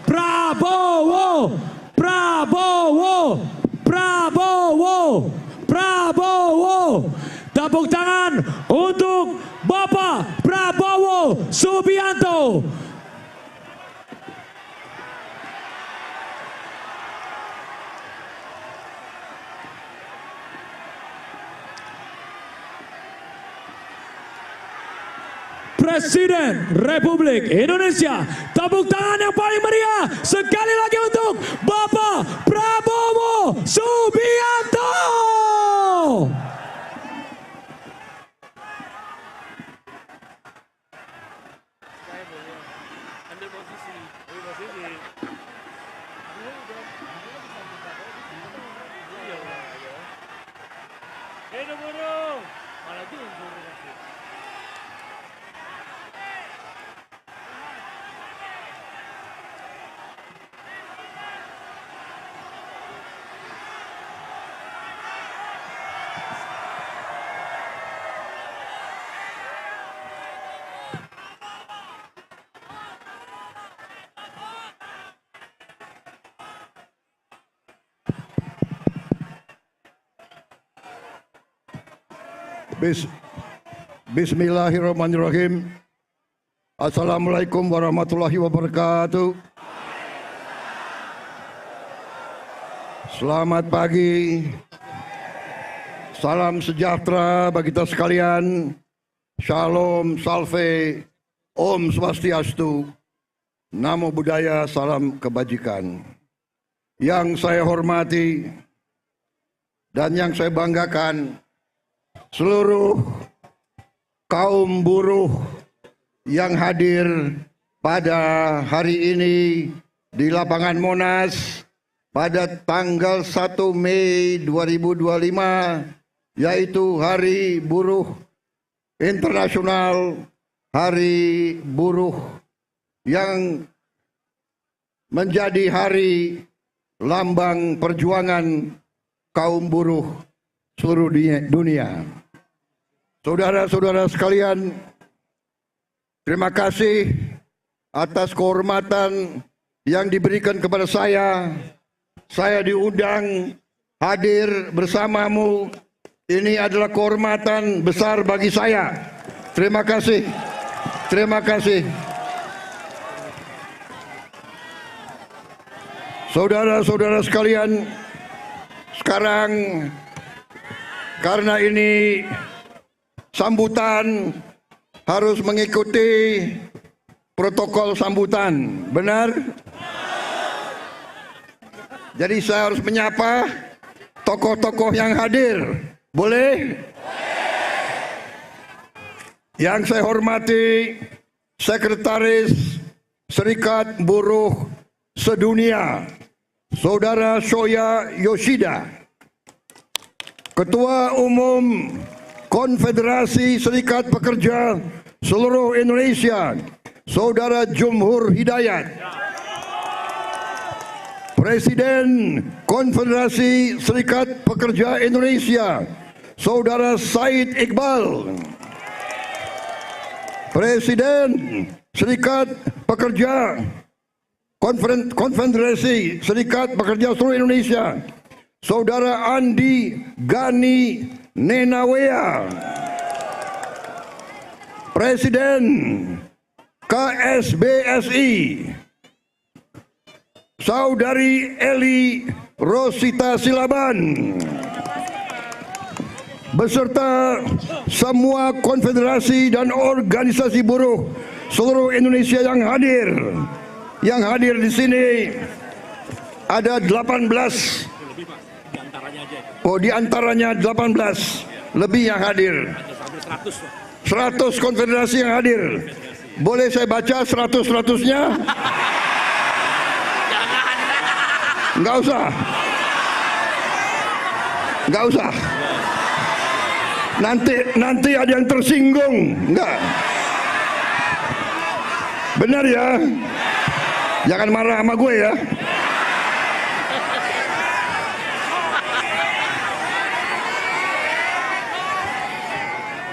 Prabowo, Prabowo, Prabowo, Prabowo. Tepuk tangan untuk Bapak Prabowo Subianto. Presiden Republik Indonesia. Tepuk tangan yang paling meriah sekali lagi untuk Bapak Prabowo Subianto. Bismillahirrahmanirrahim. Assalamualaikum warahmatullahi wabarakatuh. Selamat pagi. Salam sejahtera bagi kita sekalian. Shalom, salve, Om Swastiastu. Namo Buddhaya, salam kebajikan. Yang saya hormati dan yang saya banggakan, seluruh kaum buruh yang hadir pada hari ini di lapangan Monas pada tanggal 1 Mei 2025, yaitu Hari Buruh Internasional, Hari Buruh yang menjadi hari lambang perjuangan kaum buruh seluruh dunia. Saudara-saudara sekalian, terima kasih atas kehormatan yang diberikan kepada saya. Saya diundang hadir bersamamu. Ini adalah kehormatan besar bagi saya. Terima kasih. Terima kasih. Saudara-saudara sekalian, sekarang karena ini sambutan harus mengikuti protokol sambutan, benar? Jadi saya harus menyapa tokoh-tokoh yang hadir, boleh? Yang saya hormati Sekretaris Serikat Buruh Sedunia, Saudara Shoya Yoshida, Ketua Umum Konfederasi Serikat Pekerja Seluruh Indonesia, Saudara Jumhur Hidayat, Presiden Konfederasi Serikat Pekerja Indonesia, Saudara Said Iqbal, Presiden Serikat Pekerja Konfederasi Serikat Pekerja Seluruh Indonesia, Saudara Andi Gani Nenawea, Presiden KSBSI, Saudari Eli Rosita Silaban, beserta semua konfederasi dan organisasi buruh seluruh Indonesia yang hadir. Yang hadir di sini ada 18. Oh, di antaranya 18 lebih yang hadir. 100 konfederasi yang hadir. Boleh saya baca 100-100-nya? Enggak usah. Enggak usah. Nanti ada yang tersinggung. Enggak. Benar ya? Jangan marah sama gue ya.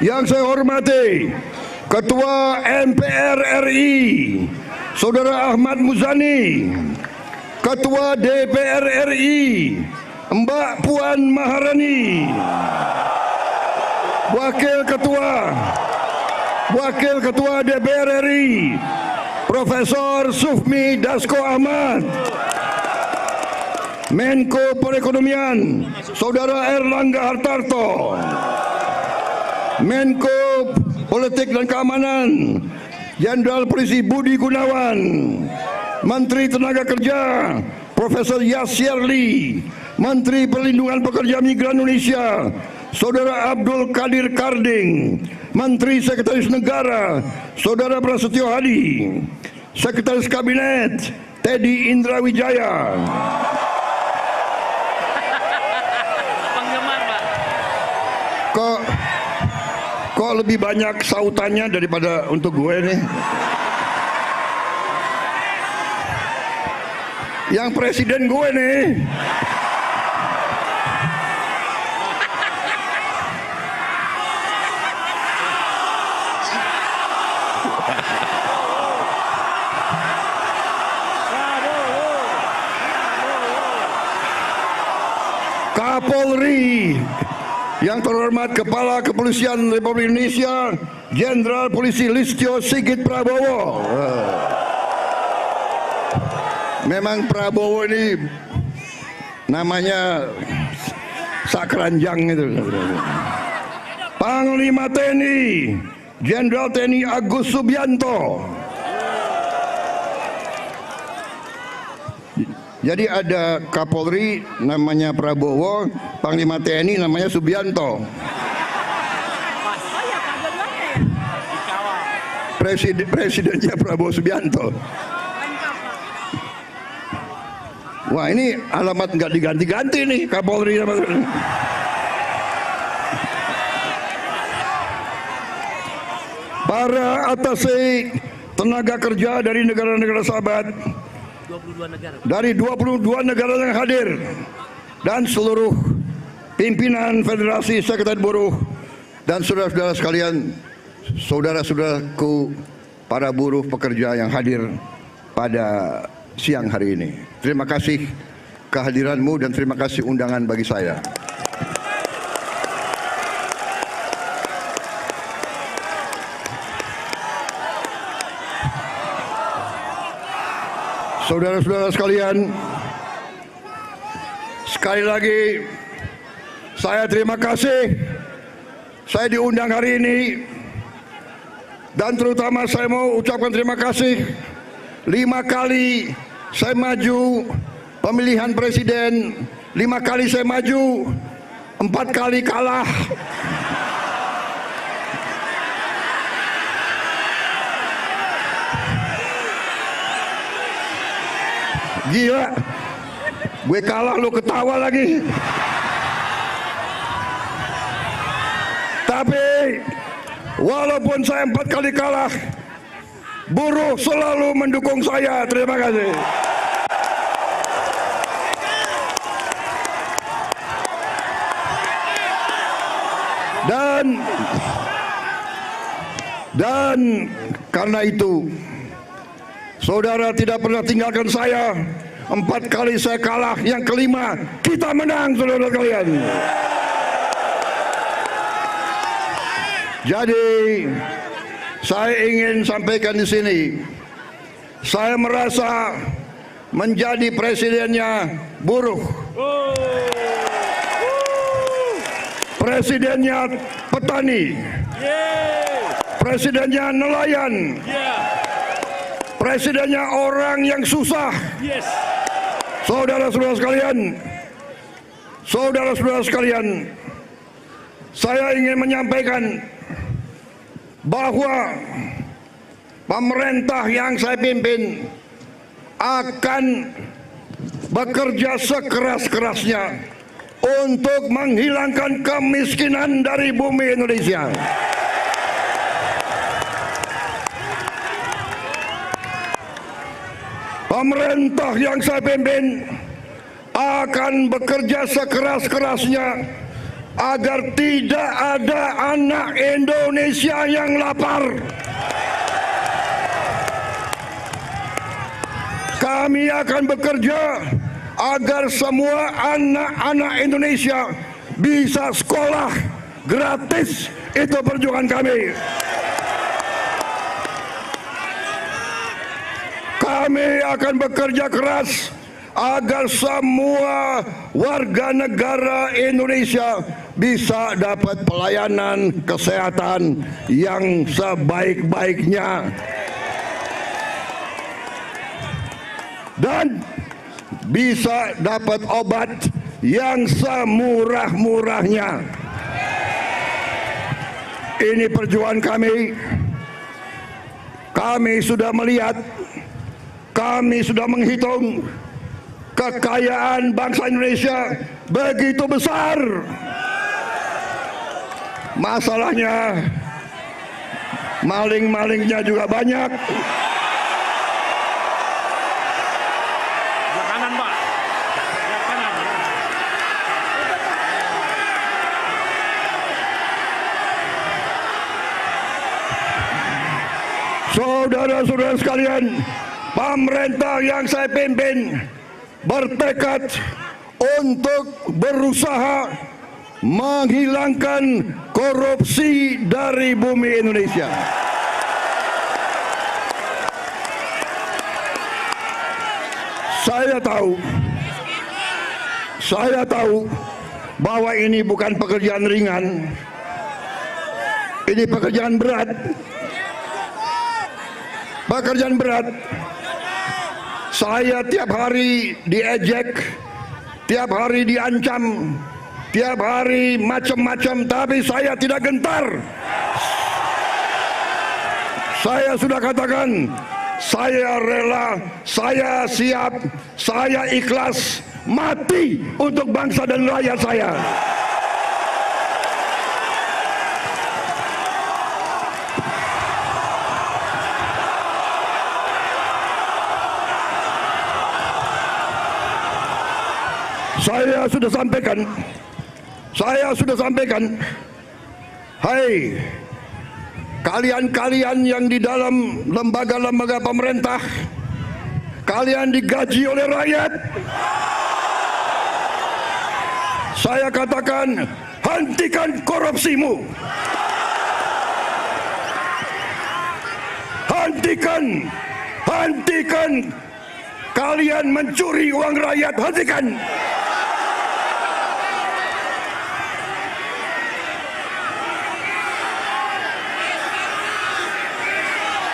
Yang saya hormati Ketua MPR RI Saudara Ahmad Muzani, Ketua DPR RI Mbak Puan Maharani, Wakil Ketua DPR RI Profesor Sufmi Dasko Ahmad, Menko Perekonomian Saudara Erlangga Hartarto, Menko Politik dan Keamanan Jenderal Polisi Budi Gunawan, Menteri Tenaga Kerja Profesor Yasyerli, Menteri Perlindungan Pekerja Migran Indonesia Saudara Abdul Qadir Karding, Menteri Sekretaris Negara Saudara Prasetyo Hadi, Sekretaris Kabinet Teddy Indra Wijaya. Kok lebih banyak sautannya daripada untuk gue nih? Yang presiden gue nih. Kapolri yang terhormat Kepala Kepolisian Republik Indonesia Jenderal Polisi Listio Sigit Prabowo. Memang Prabowo ini namanya sakranjang itu. Panglima TNI Jenderal TNI Agus Subianto. Jadi ada Kapolri namanya Prabowo, Panglima TNI namanya Subianto. Presidennya Prabowo Subianto. Wah, ini alamat nggak diganti-ganti nih Kapolri. Para atase tenaga kerja dari negara-negara sahabat, 22 negara. dari 22 negara yang hadir, dan seluruh pimpinan Federasi Sekretariat Buruh dan saudara-saudara sekalian, saudara-saudaraku para buruh pekerja yang hadir pada siang hari ini. Terima kasih kehadiranmu dan terima kasih undangan bagi saya. Saudara-saudara sekalian, sekali lagi saya terima kasih saya diundang hari ini, dan terutama saya mau ucapkan terima kasih 5 kali saya maju pemilihan presiden, 5 kali saya maju, 4 kali kalah. Gila, gue kalah lo ketawa lagi. Tapi walaupun saya 4 kali kalah, buruh selalu mendukung saya. Terima kasih. Dan karena itu, saudara tidak pernah tinggalkan saya. 4 kali saya kalah, yang kelima kita menang, saudara kalian. Jadi saya ingin sampaikan di sini, saya merasa menjadi presidennya buruh, presidennya petani, presidennya nelayan, presidennya orang yang susah. Saudara-saudara sekalian, saya ingin menyampaikan bahwa pemerintah yang saya pimpin akan bekerja sekeras-kerasnya untuk menghilangkan kemiskinan dari bumi Indonesia. Pemerintah yang saya pimpin akan bekerja sekeras-kerasnya agar tidak ada anak Indonesia yang lapar. kami akan bekerja agar semua anak-anak Indonesia bisa sekolah gratis. Itu perjuangan kami. Kami akan bekerja keras agar semua warga negara Indonesia bisa dapat pelayanan kesehatan yang sebaik-baiknya dan bisa dapat obat yang semurah-murahnya. Ini perjuangan kami. Kami sudah melihat, kami sudah menghitung kekayaan bangsa Indonesia begitu besar. Masalahnya maling-malingnya juga banyak. Sebelah kanan, Pak. Sebelah kanan. Saudara-saudara sekalian, pemerintah yang saya pimpin bertekad untuk berusaha menghilangkan korupsi dari bumi Indonesia. Saya tahu bahwa ini bukan pekerjaan ringan. Ini pekerjaan berat. Pekerjaan berat. Saya tiap hari diejek, tiap hari diancam, tiap hari macam-macam, tapi saya tidak gentar. Saya sudah katakan, saya rela, saya siap, saya ikhlas mati untuk bangsa dan rakyat saya. Saya sudah sampaikan, hai kalian-kalian yang di dalam lembaga-lembaga pemerintah, kalian digaji oleh rakyat. Saya katakan, hentikan korupsimu. Hentikan kalian mencuri uang rakyat, hentikan.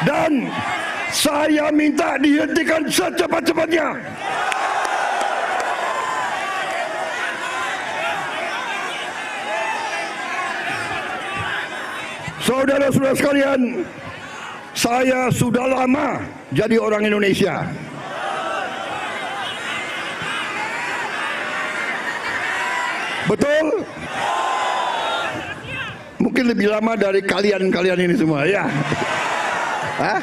Dan saya minta dihentikan secepat-cepatnya. Saudara-saudara sekalian, saya sudah lama jadi orang Indonesia. Betul? Mungkin lebih lama dari kalian-kalian ini semua, ya. Hah?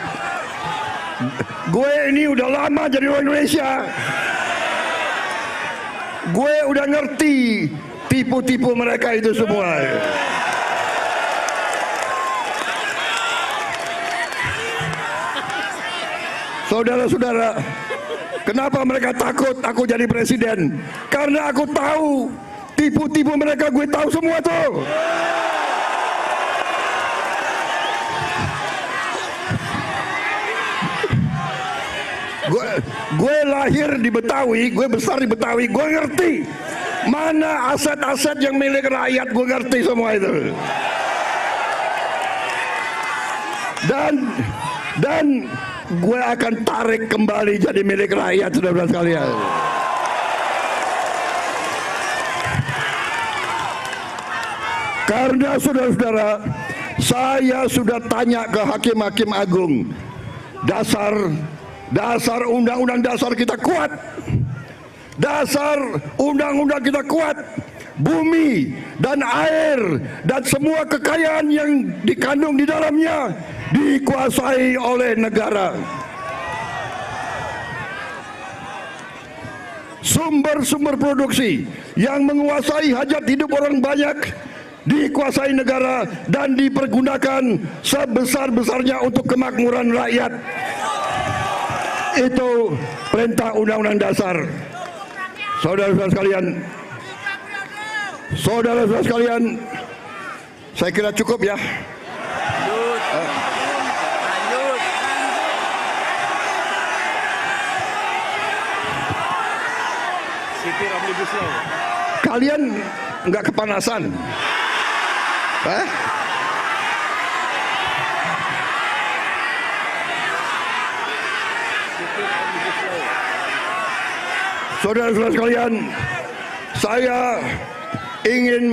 Gue ini udah lama jadi orang Indonesia. Gue udah ngerti tipu-tipu mereka itu semua. Saudara-saudara, kenapa mereka takut aku jadi presiden? Karena aku tahu tipu-tipu mereka, gue tahu semua tuh. Gue lahir di Betawi, gue besar di Betawi, gue ngerti mana aset-aset yang milik rakyat, gue ngerti semua itu. Dan gue akan tarik kembali jadi milik rakyat, saudara-saudara sekalian. Karena saudara-saudara, saya sudah tanya ke hakim-hakim agung, dasar undang-undang dasar kita kuat, dasar undang-undang kita kuat, bumi dan air dan semua kekayaan yang dikandung di dalamnya dikuasai oleh negara. Sumber-sumber produksi yang menguasai hajat hidup orang banyak dikuasai negara dan dipergunakan sebesar-besarnya untuk kemakmuran rakyat. Itu perintah undang-undang dasar. Saudara-saudara sekalian, saya kira cukup ya. Sipir Omnibus Law. Kalian nggak kepanasan? Saudara-saudara sekalian, saya ingin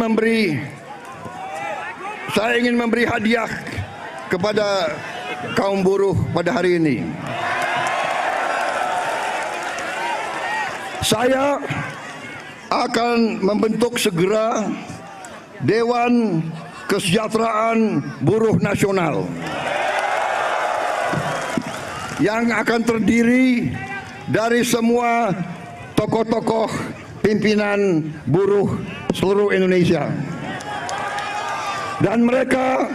memberi hadiah kepada kaum buruh pada hari ini. Saya akan membentuk segera Dewan Kesejahteraan Buruh Nasional yang akan terdiri dari semua tokoh-tokoh pimpinan buruh seluruh Indonesia. Dan mereka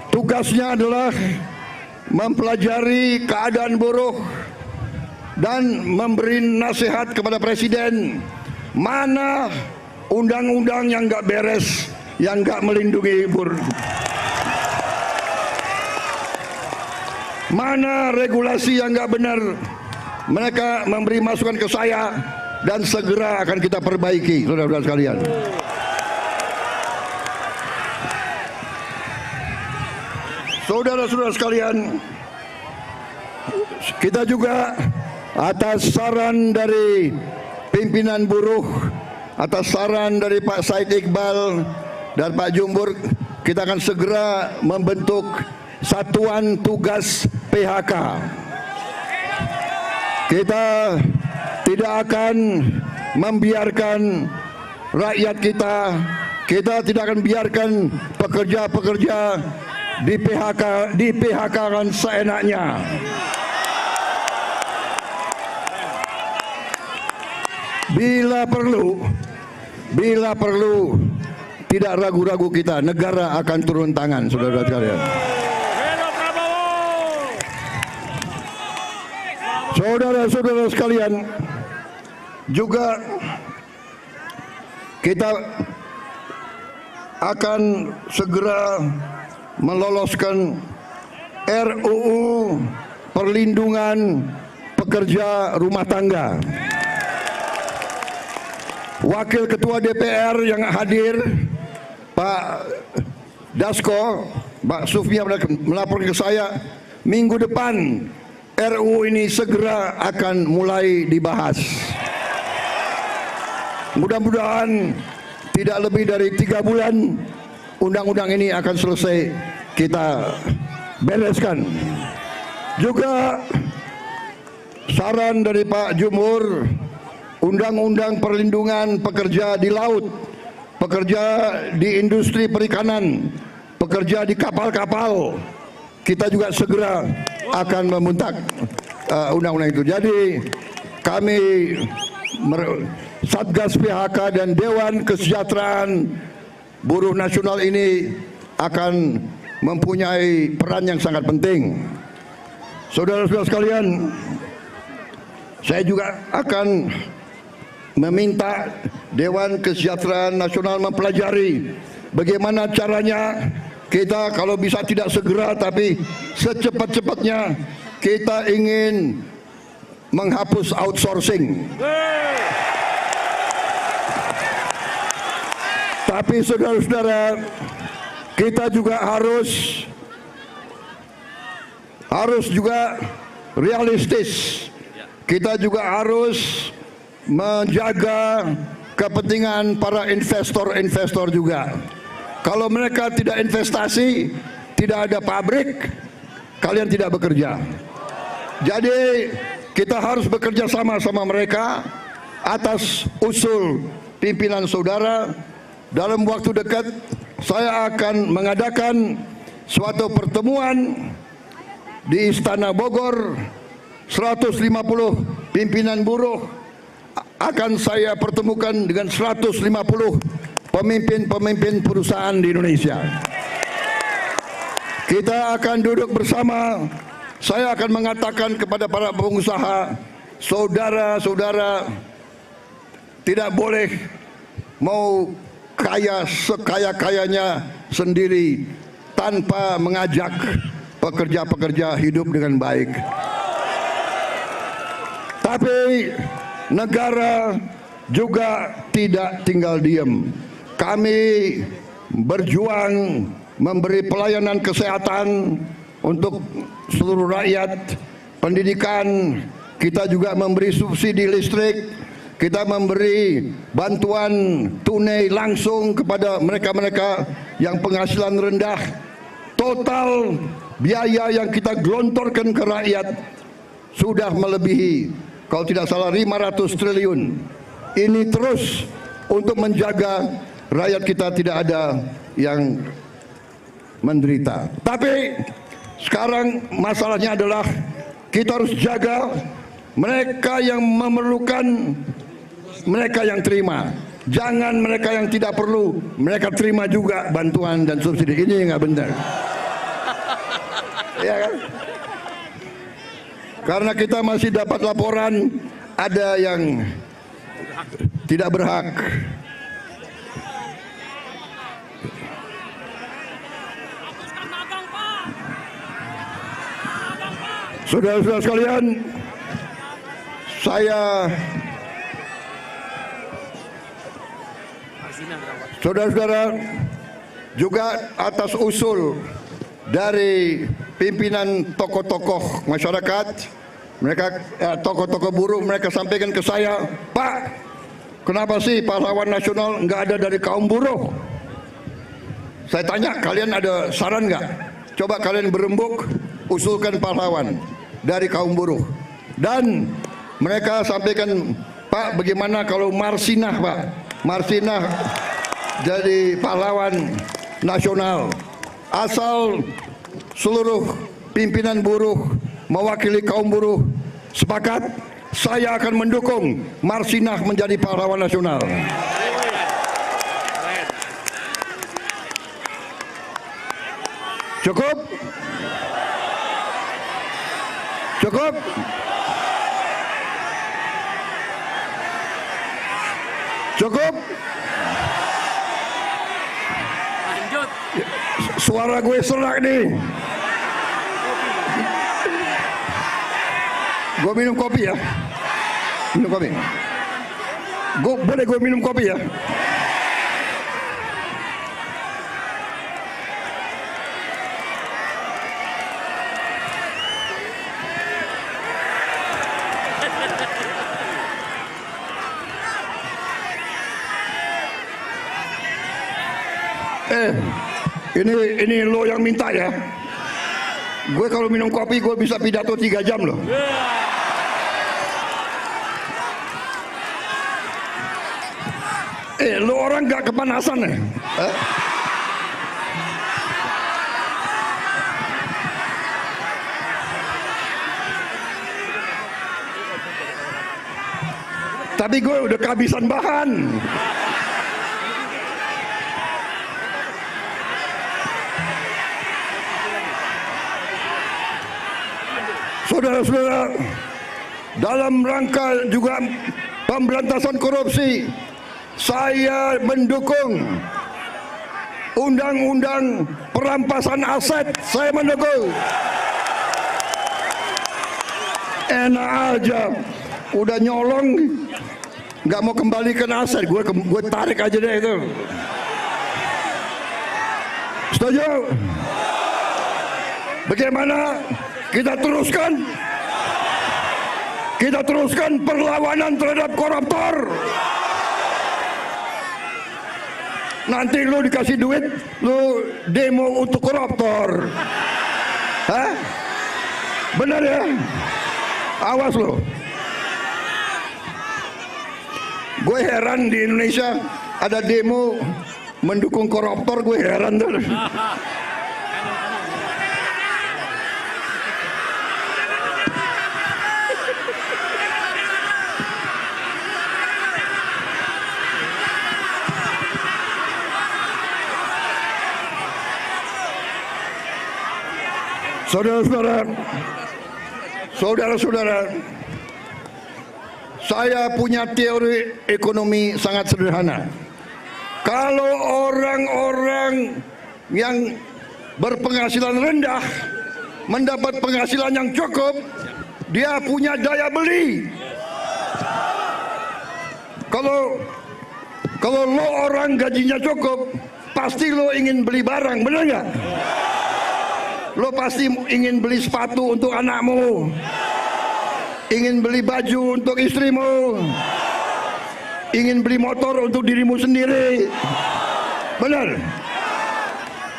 tugasnya adalah mempelajari keadaan buruh dan memberi nasihat kepada Presiden mana undang-undang yang nggak beres, yang nggak melindungi buruh, mana regulasi yang nggak benar. Mereka memberi masukan ke saya dan segera akan kita perbaiki, saudara-saudara sekalian. Saudara-saudara sekalian, kita juga atas saran dari pimpinan buruh, atas saran dari Pak Said Iqbal dan Pak Jumbur, kita akan segera membentuk Satuan Tugas PHK. Kita tidak akan membiarkan rakyat kita tidak akan biarkan pekerja-pekerja di PHK kan seenaknya. Bila perlu tidak ragu-ragu kita, negara akan turun tangan, saudara-saudara sekalian. Saudara-saudara sekalian, juga kita akan segera meloloskan RUU Perlindungan Pekerja Rumah Tangga. Wakil Ketua DPR yang hadir, Pak Dasko, Pak Sufmi melaporkan ke saya, minggu depan RUU ini segera akan mulai dibahas. Mudah-mudahan tidak lebih dari 3 bulan undang-undang ini akan selesai kita bereskan. Juga saran dari Pak Jumhur, undang-undang perlindungan pekerja di laut, pekerja di industri perikanan, pekerja di kapal-kapal, kita juga segera akan membentuk undang-undang itu. Jadi kami Satgas PHK dan Dewan Kesejahteraan Buruh Nasional ini akan mempunyai peran yang sangat penting. Saudara-saudara sekalian, saya juga akan meminta Dewan Kesejahteraan Nasional mempelajari bagaimana caranya kita kalau bisa tidak segera tapi secepat-cepatnya kita ingin menghapus outsourcing. Tapi saudara-saudara, kita juga harus juga realistis. Kita juga harus menjaga kepentingan para investor juga. Kalau mereka tidak investasi, tidak ada pabrik, kalian tidak bekerja. Jadi kita harus bekerja sama mereka atas usul pimpinan saudara. Dalam waktu dekat saya akan mengadakan suatu pertemuan di Istana Bogor. 150 pimpinan buruh akan saya pertemukan dengan 150 pemimpin-pemimpin perusahaan di Indonesia. Kita akan duduk bersama saya akan mengatakan kepada para pengusaha, saudara-saudara tidak boleh mau kaya sekaya-kayanya sendiri tanpa mengajak pekerja-pekerja hidup dengan baik. Tapi negara juga tidak tinggal diam. Kami berjuang memberi pelayanan kesehatan untuk seluruh rakyat, pendidikan, kita juga memberi subsidi listrik, kita memberi bantuan tunai langsung kepada mereka-mereka yang penghasilan rendah. Total biaya yang kita gelontorkan ke rakyat sudah melebihi, kalau tidak salah, 500 triliun. Ini terus untuk menjaga rakyat kita tidak ada yang menderita. Tapi sekarang masalahnya adalah kita harus jaga mereka yang memerlukan, mereka yang terima. Jangan mereka yang tidak perlu, mereka terima juga bantuan dan subsidi. Ini nggak benar. Ya kan? Karena kita masih dapat laporan ada yang tidak berhak. Saudara-saudara sekalian, saudara-saudara, juga atas usul dari pimpinan tokoh-tokoh masyarakat, mereka tokoh-tokoh buruh, mereka sampaikan ke saya, Pak, kenapa sih pahlawan nasional nggak ada dari kaum buruh? Saya tanya, kalian ada saran nggak? Coba kalian berembuk, usulkan pahlawan dari kaum buruh. Dan mereka sampaikan, Pak, bagaimana kalau Marsinah, Pak? Marsinah jadi pahlawan nasional. Asal seluruh pimpinan buruh mewakili kaum buruh sepakat, saya akan mendukung Marsinah menjadi pahlawan nasional. Cukup? Cukup? Cukup? Lanjut. Suara gue serak nih. Gue minum kopi ya. Minum kopi. Boleh gue minum kopi ya? Ini lo yang minta ya. Gue kalau minum kopi gue bisa pidato 3 jam loh. Lo orang gak kepanasan ya? Tapi gue udah kehabisan bahan. Saudara-saudara, dalam rangka juga pemberantasan korupsi, saya mendukung undang-undang perampasan aset. Saya mendukung. Enak aja, udah nyolong, nggak mau kembalikan aset, gue tarik aja deh itu. Setuju? Bagaimana? Kita teruskan perlawanan terhadap koruptor. Nanti lu dikasih duit, lu demo untuk koruptor. Hah? Benar ya? Awas lu. Gue heran di Indonesia ada demo mendukung koruptor, gue heran tuh. Saudara-saudara, Saudara-saudara, saya punya teori ekonomi sangat sederhana. Kalau orang-orang yang berpenghasilan rendah mendapat penghasilan yang cukup, dia punya daya beli. Kalau lo orang gajinya cukup, pasti lo ingin beli barang, benar nggak? Lo pasti ingin beli sepatu untuk anakmu, ingin beli baju untuk istrimu, ingin beli motor untuk dirimu sendiri, benar?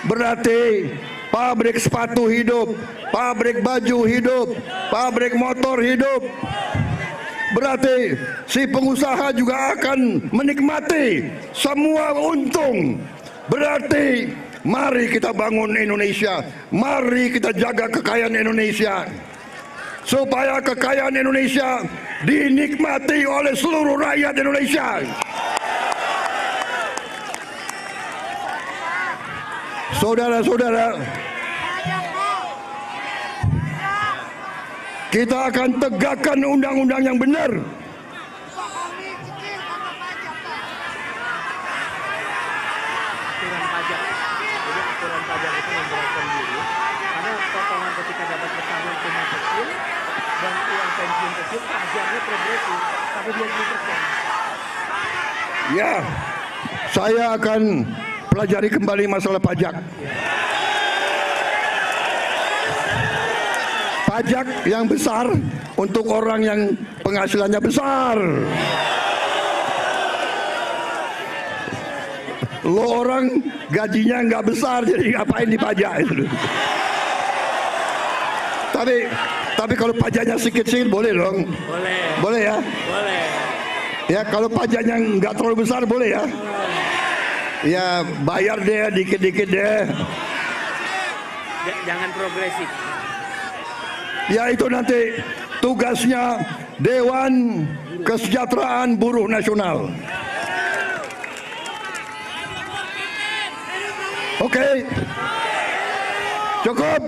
Berarti pabrik sepatu hidup, pabrik baju hidup, pabrik motor hidup. Berarti si pengusaha juga akan menikmati semua untung. Berarti mari kita bangun Indonesia, mari kita jaga kekayaan Indonesia, supaya kekayaan Indonesia dinikmati oleh seluruh rakyat Indonesia. Saudara-saudara, kita akan tegakkan undang-undang yang benar. Aturan pajak. Jadi aturan pajak itu memberatkan diri karena potongan ketika dapat pesangon cuma kecil dan uang pensiun kecil, pajaknya progresif sampai 20%. Ya, saya akan pelajari kembali masalah pajak. Pajak yang besar untuk orang yang penghasilannya besar. Lo orang gajinya nggak besar, jadi ngapain dipajak itu? Tapi kalau pajaknya sedikit-sedikit boleh dong. Boleh ya. Boleh. Ya kalau pajaknya nggak terlalu besar boleh ya. Ya bayar deh dikit-dikit deh. Jangan progresif. Ya itu nanti tugasnya Dewan Kesejahteraan Buruh Nasional. Oke, cukup.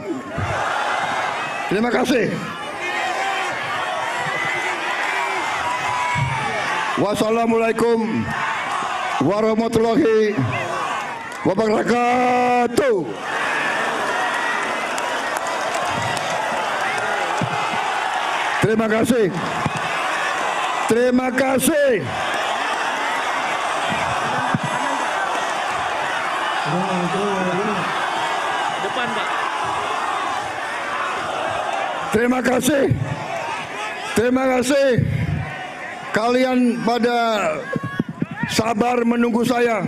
Terima kasih. Wassalamualaikum warahmatullahi wabarakatuh. Terima kasih. Terima kasih. Depan, Pak. Terima kasih. Terima kasih. Kalian pada sabar menunggu saya.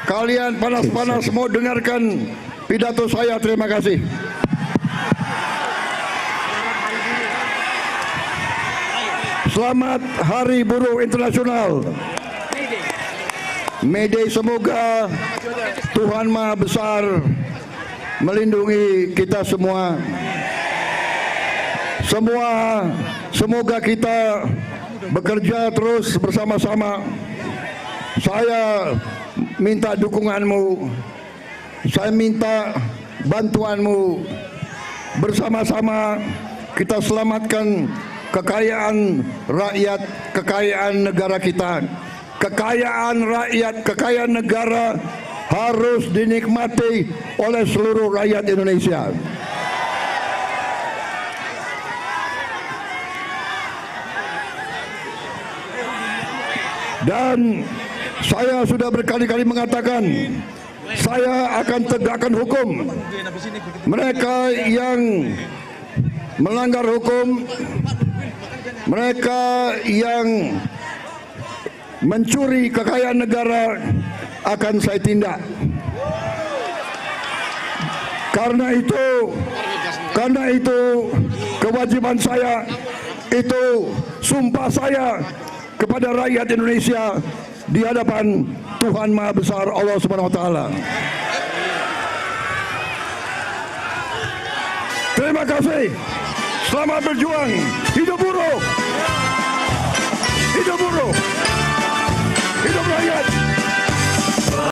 Kalian panas-panas mau dengarkan pidato saya. Terima kasih. Selamat Hari Buruh Internasional. May Day, semoga Tuhan Maha Besar melindungi kita semua. Semoga kita bekerja terus bersama-sama. Saya minta dukunganmu, saya minta bantuanmu. Bersama-sama kita selamatkan kekayaan rakyat, kekayaan negara kita. Kekayaan rakyat, kekayaan negara harus dinikmati oleh seluruh rakyat Indonesia. Dan saya sudah berkali-kali mengatakan, saya akan tegakkan hukum. Mereka yang melanggar hukum, mereka yang mencuri kekayaan negara akan saya tindak. Karena itu kewajiban saya, itu sumpah saya kepada rakyat Indonesia di hadapan Tuhan Maha Besar Allah Subhanahu wa taala. Terima kasih. Selamat berjuang. Hidup buruh. Hidup buruh. Hidup rakyat.